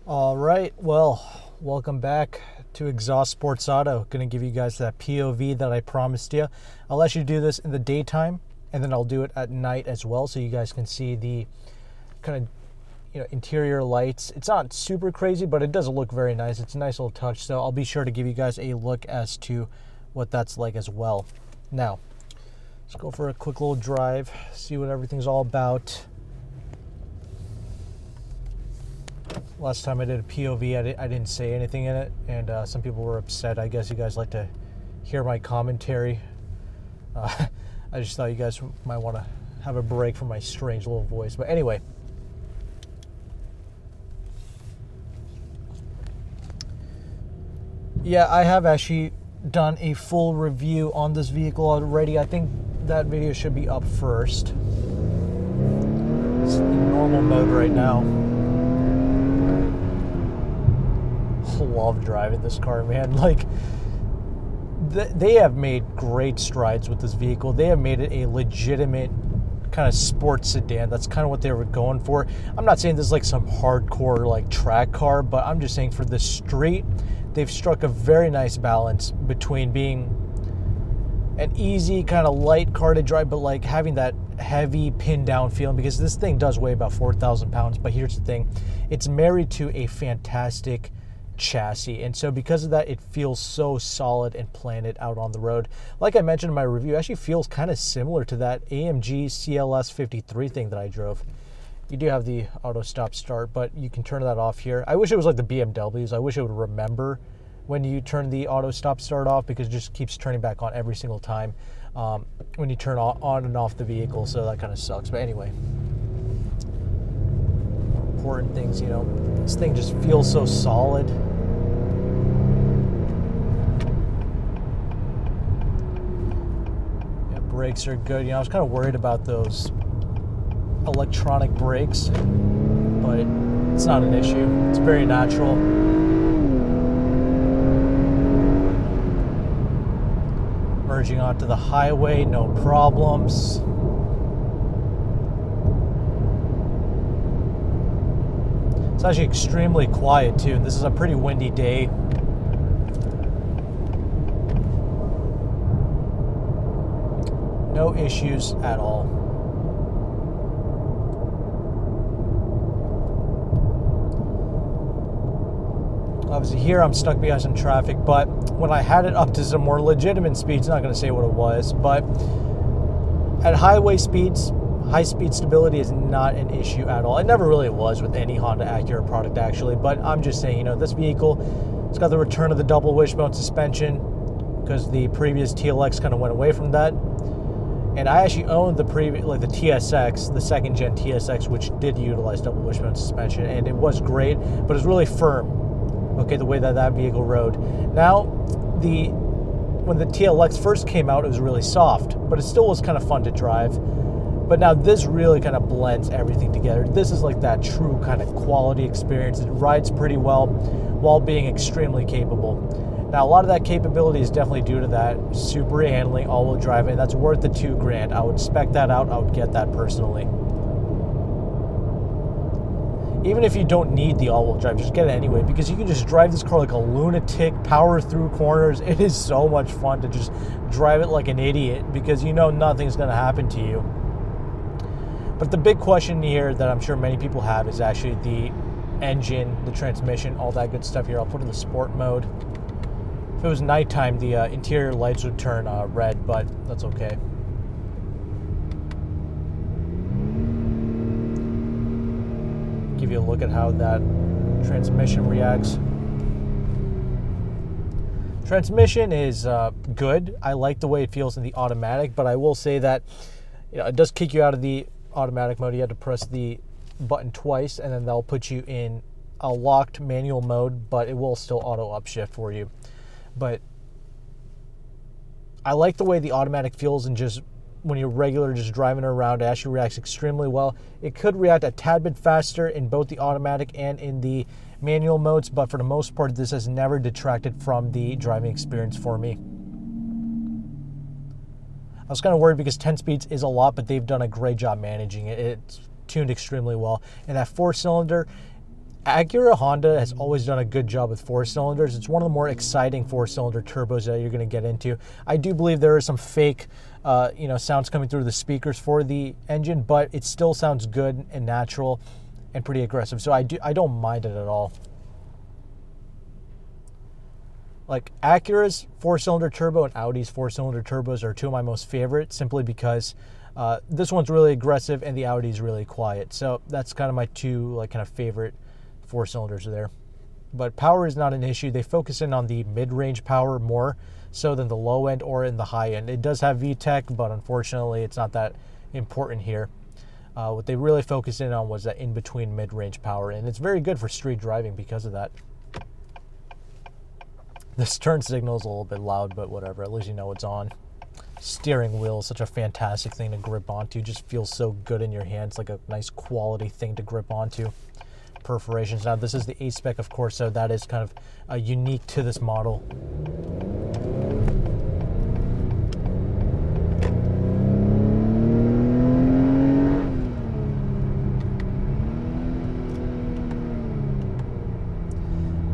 All right, well, welcome back to Exhaust Sports Auto. Going to give you guys that POV that I promised you. I'll actually do this in the daytime, and then I'll do it at night as well, so you guys can see the kind of interior lights. It's not super crazy, but it does look very nice. It's a nice little touch, so I'll be sure to give you guys a look as to what that's like as well. Now, let's go for a quick little drive, see what everything's all about. Last time I did a POV, I didn't say anything in it, and some people were upset. I guess you guys like to hear my commentary. I just thought you guys might want to have a break from my strange little voice. But anyway, yeah, I have actually done a full review on this vehicle already. I think that video should be up first. It's in normal mode right now. Love driving this car, man. Like, they have made great strides with this vehicle. They have made it a legitimate kind of sports sedan. That's kind of what they were going for. I'm not saying this is like some hardcore like track car, but I'm just saying for the street, they've struck a very nice balance between being an easy kind of light car to drive, but like having that heavy pinned down feeling, because this thing does weigh about 4,000 pounds. But here's the thing, it's married to a fantastic chassis, and so because of that, it feels so solid and planted out on the road. Like I mentioned in my review, it actually feels kind of similar to that AMG CLS 53 thing that I drove. You do have the auto stop start, but you can turn that off here. I wish it was like the BMWs. I wish it would remember when you turn the auto stop start off, because it just keeps turning back on every single time when you turn on and off the vehicle, so that kind of sucks. But anyway, important things, this thing just feels so solid. Yeah, brakes are good. I was kind of worried about those electronic brakes, but it's not an issue. It's very natural. Merging onto the highway, no problems. It's actually extremely quiet too. This is a pretty windy day. No issues at all. Obviously here I'm stuck behind some traffic, but when I had it up to some more legitimate speeds, not going to say what it was, but at highway speeds, high-speed stability is not an issue at all. It never really was with any Honda Acura product, actually, but I'm just saying, this vehicle, it's got the return of the double wishbone suspension, because the previous TLX kind of went away from that. And I actually owned the previous, like the TSX, the second-gen TSX, which did utilize double wishbone suspension, and it was great, but it was really firm, okay, the way that vehicle rode. Now, when the TLX first came out, it was really soft, but it still was kind of fun to drive. But now this really kind of blends everything together. This is like that true kind of quality experience. It rides pretty well while being extremely capable. Now, a lot of that capability is definitely due to that super handling, all-wheel drive, and that's worth the $2,000. I would spec that out. I would get that personally. Even if you don't need the all-wheel drive, just get it anyway, because you can just drive this car like a lunatic, power through corners. It is so much fun to just drive it like an idiot, because nothing's going to happen to you. But the big question here that I'm sure many people have is actually the engine, the transmission, all that good stuff here. I'll put in the sport mode. If it was nighttime, the interior lights would turn red, but that's okay. Give you a look at how that transmission reacts. Transmission is good. I like the way it feels in the automatic, but I will say that it does kick you out of the automatic mode. You have to press the button twice, and then that'll put you in a locked manual mode, but it will still auto upshift for you. But I like the way the automatic feels, and just when you're regular just driving around, it actually reacts extremely well. It could react a tad bit faster in both the automatic and in the manual modes, but for the most part, this has never detracted from the driving experience for me. I was kind of worried because 10 speeds is a lot, but they've done a great job managing it. It's tuned extremely well. And that 4-cylinder, Acura Honda has always done a good job with 4 cylinders. It's one of the more exciting 4-cylinder turbos that you're going to get into. I do believe there are some fake sounds coming through the speakers for the engine, but it still sounds good and natural and pretty aggressive. So I don't mind it at all. Like Acura's 4-cylinder turbo and Audi's 4-cylinder turbos are two of my most favorite, simply because this one's really aggressive and the Audi's really quiet. So that's kind of my two kind of favorite 4 cylinders there. But power is not an issue. They focus in on the mid-range power more so than the low end or in the high end. It does have VTEC, but unfortunately it's not that important here. What they really focused in on was that in-between mid-range power, and it's very good for street driving because of that. This turn signal is a little bit loud, but whatever, at least you know it's on. Steering wheel is such a fantastic thing to grip onto. It just feels so good in your hands, like a nice quality thing to grip onto. Perforations. Now this is the A-Spec, of course, so that is kind of unique to this model.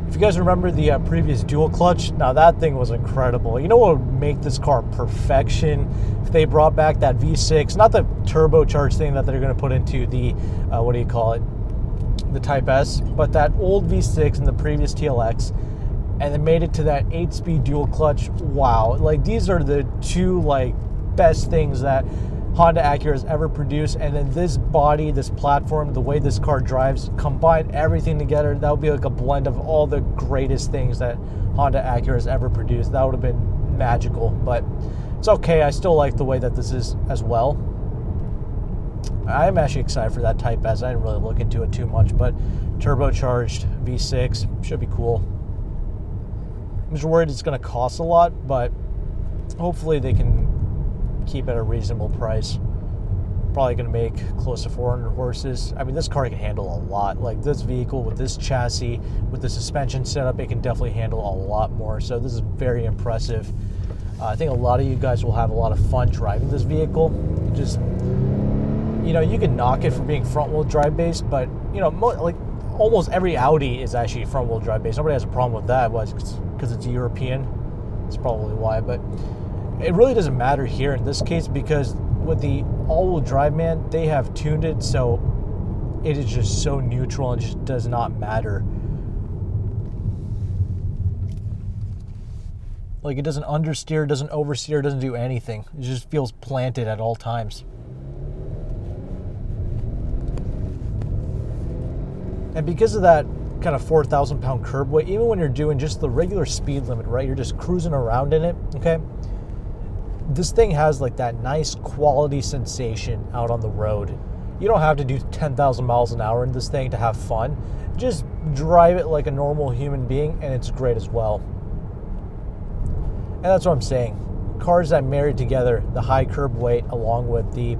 If you guys remember the previous dual clutch, now that thing was incredible. You know what would make this car perfection? If they brought back that V6, not the turbocharged thing that they're going to put into the, the Type S, but that old V6 in the previous TLX, and then made it to that 8-speed dual clutch. Wow, like these are the two best things that Honda Acura has ever produced. And then this body, this platform, the way this car drives, combine everything together, that would be like a blend of all the greatest things that Honda Acura has ever produced. That would have been magical, but it's okay. I still like the way that this is as well. I'm actually excited for that Type S. I didn't really look into it too much, but turbocharged V6 should be cool. I'm just worried it's going to cost a lot, but hopefully they can keep it at a reasonable price. Probably going to make close to 400 horses. I mean, this car can handle a lot. Like this vehicle with this chassis, with the suspension setup, it can definitely handle a lot more. So this is very impressive. I think a lot of you guys will have a lot of fun driving this vehicle. Just, you can knock it for being front-wheel drive based, but almost every Audi is actually front-wheel drive based. Nobody has a problem with that, because it's European. That's probably why, but it really doesn't matter here in this case, because with the all-wheel drive, man, they have tuned it so it is just so neutral and just does not matter. Like it doesn't understeer, doesn't oversteer, doesn't do anything. It just feels planted at all times. And because of that kind of 4,000 pound curb weight, even when you're doing just the regular speed limit, right, you're just cruising around in it, okay, this thing has that nice quality sensation out on the road. You don't have to do 10,000 miles an hour in this thing to have fun. Just drive it like a normal human being, and it's great as well. And that's what I'm saying. Cars that marry together the high curb weight along with the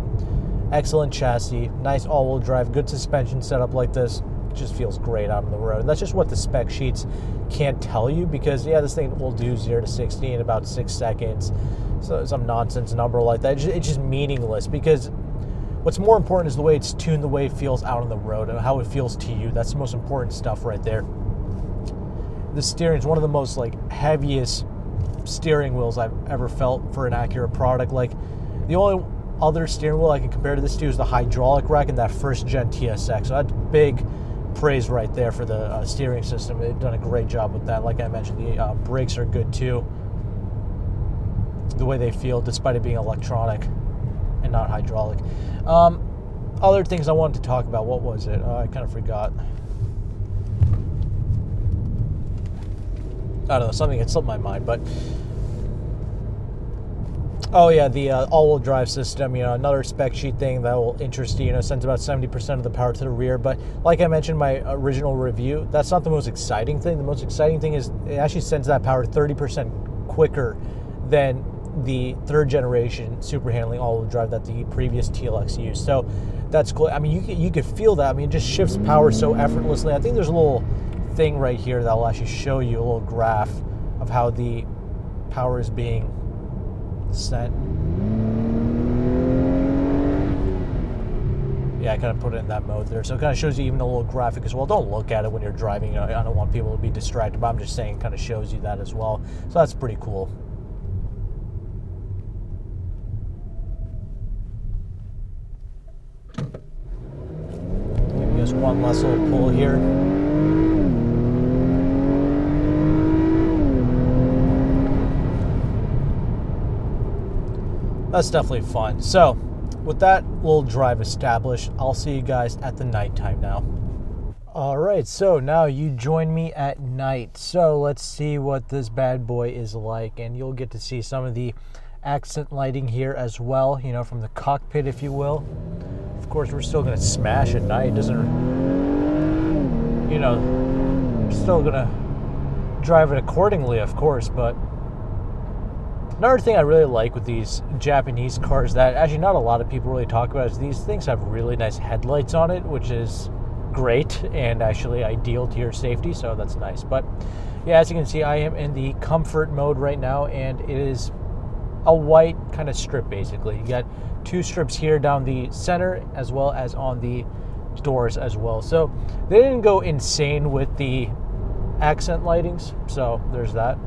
excellent chassis, nice all-wheel drive, good suspension setup like this, just feels great out on the road. And that's just what the spec sheets can't tell you, because this thing will do 0 to 60 in about 6 seconds. So some nonsense number like that. It's just meaningless, because what's more important is the way it's tuned, the way it feels out on the road, and how it feels to you. That's the most important stuff right there. The steering is one of the most heaviest steering wheels I've ever felt for an Acura product. The only other steering wheel I can compare to this to is the hydraulic rack in that first gen TSX. So that's big praise right there for the steering system. They've done a great job with that. Like I mentioned, the brakes are good too. The way they feel, despite it being electronic and not hydraulic. Other things I wanted to talk about. What was it? I kind of forgot. I don't know, something had slipped my mind, but oh yeah, the all-wheel drive system, another spec sheet thing that will interest you, sends about 70% of the power to the rear. But like I mentioned in my original review, that's not the most exciting thing. The most exciting thing is it actually sends that power 30% quicker than the third generation super handling all-wheel drive that the previous TLX used. So that's cool. I mean, you could feel that. I mean, it just shifts power so effortlessly. I think there's a little thing right here that will actually show you a little graph of how the power is being sent. yeah, I kind of put it in that mode there. So it kind of shows you even a little graphic as well. Don't look at it when you're driving. I don't want people to be distracted, but I'm just saying it kind of shows you that as well. So that's pretty cool. Maybe just one last little pull here. That's definitely fun. So with that little drive established, I'll see you guys at the nighttime now. All right, so now you join me at night. So let's see what this bad boy is like, and you'll get to see some of the accent lighting here as well, you know, from the cockpit, if you will. Of course, we're still gonna smash at night. It doesn't, you know, we're still gonna drive it accordingly, of course, but another thing I really like with these Japanese cars that actually not a lot of people really talk about is these things have really nice headlights on it, which is great and actually ideal to your safety, so that's nice. But yeah, as you can see, I am in the comfort mode right now, and it is a white kind of strip basically. You got two strips here down the center as well as on the doors as well. So they didn't go insane with the accent lightings, so there's that.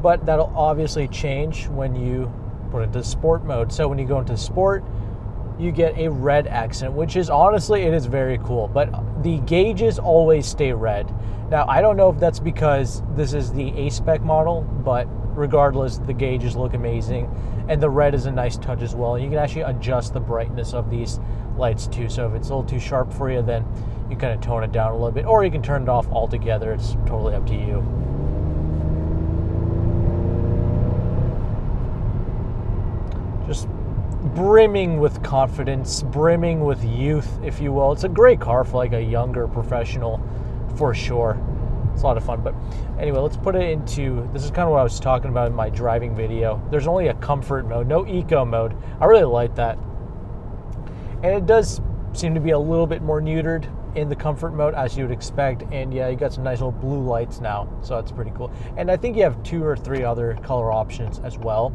But that'll obviously change when you put it into sport mode. So when you go into sport, you get a red accent, which is honestly, it is very cool. But the gauges always stay red. Now, I don't know if that's because this is the A-Spec model, but regardless, the gauges look amazing. And the red is a nice touch as well. You can actually adjust the brightness of these lights too. So if it's a little too sharp for you, then you kind of tone it down a little bit, or you can turn it off altogether. It's totally up to you. Just brimming with confidence, brimming with youth, if you will. It's a great car for like a younger professional, for sure. It's a lot of fun. But anyway, let's put it into, this is kind of what I was talking about in my driving video. There's only a comfort mode, no eco mode. I really like that. And it does seem to be a little bit more neutered in the comfort mode, as you would expect. And yeah, you got some nice little blue lights now, so that's pretty cool. And I think you have 2 or 3 other color options as well,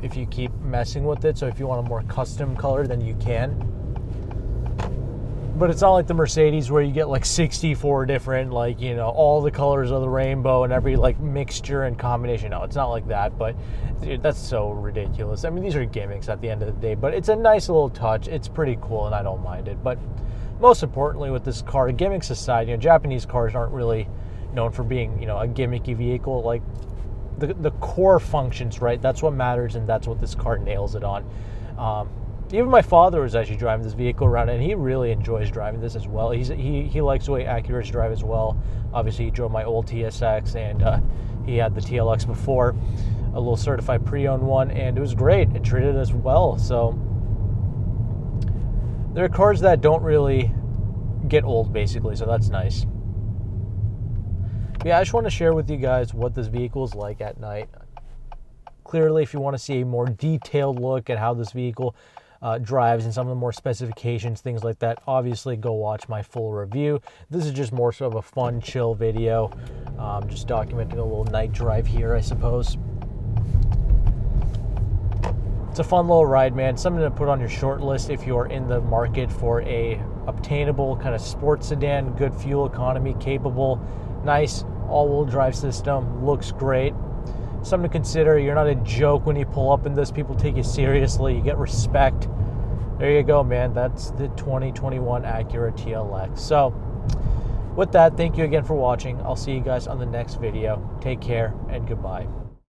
if you keep messing with it. So if you want a more custom color, then you can. But it's not like the Mercedes where you get like 64 different, like, you know, all the colors of the rainbow and every like mixture and combination. No, it's not like that, but dude, that's so ridiculous. I mean, these are gimmicks at the end of the day, but it's a nice little touch. It's pretty cool and I don't mind it. But most importantly with this car, gimmicks aside, you know, Japanese cars aren't really known for being, you know, a gimmicky vehicle. Like the core functions, right? That's what matters, and that's what this car nails it on. Even my father was actually driving this vehicle around, and he really enjoys driving this as well. He likes the way Acuras drive as well. Obviously, he drove my old TSX, and he had the TLX before, a little certified pre-owned one, and it was great. It treated us well. So there are cars that don't really get old, basically, so that's nice. Yeah, I just want to share with you guys what this vehicle is like at night. Clearly, if you want to see a more detailed look at how this vehicle drives and some of the more specifications, things like that, obviously go watch my full review. This is just more so of a fun, chill video, just documenting a little night drive here, I suppose. It's a fun little ride, man. Something to put on your short list if you're in the market for a obtainable kind of sports sedan, good fuel economy, capable, nice all-wheel drive system, looks great. Something to consider. You're not a joke when you pull up in this. People take you seriously. You get respect. There you go, man. That's the 2021 Acura TLX. So with that, thank you again for watching. I'll see you guys on the next video. Take care and goodbye.